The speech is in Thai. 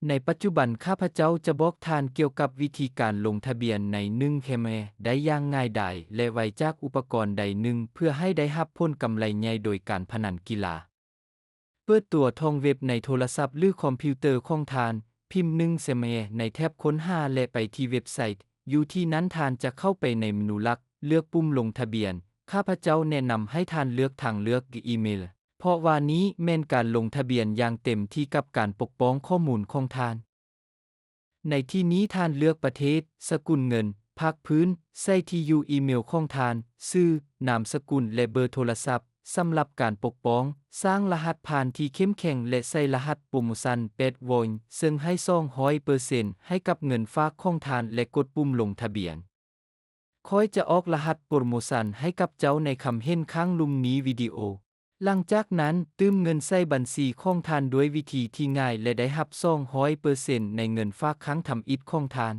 ในปัจจุบันข้าพเจ้าจะบอกทานเกี่ยวกับวิธีการลงทะเบียนใน1 เคมได้อย่างง่ายดายและไวจากอุปกรณ์ใดหนึ่งเพื่อให้ได้รับผลกำไรใหญ่โดยการพนันกีฬาเปิดตัวท่องเว็บในโทรศัพท์หรือคอมพิวเตอร์ของทานพิมพ์1 เคมในแท็บค้นหาและไปที่เว็บไซต์อยู่ที่นั้นทานจะเข้าไปในเมนูหลักเลือกปุ่มลงทะเบียนข้าพเจ้าแนะนำให้ทานเลือกทางเลือกอีเมลเพราะว่านี้แม่นการลงทะเบียนอย่างเต็มที่กับการปกป้องข้อมูลของทานในที่นี้ทานเลือกประเทศสกุลเงินภาคพื้นใส่ที่อยู่อีเมลของทานชื่อนามสกุลและเบอร์โทรศัพท์สำหรับการปกป้องสร้างรหัสผ่านที่เข้มแข็งและใส่รหัสโปรโมชั่น8โวลต์ซึ่งให้ 200% ให้กับเงินฝากของทานและกดปุ่มลงทะเบียนค่อยจะออกรหัสโปรโมชั่นให้กับเจ้าในคำเห็นข้างลุ่มนี้วิดีโอหลังจากนั้นตื้มเงินใส่บัญชีของทานด้วยวิธีที่ง่ายและได้รับ 200% ในเงินฝากครั้งทำอิฐของทาน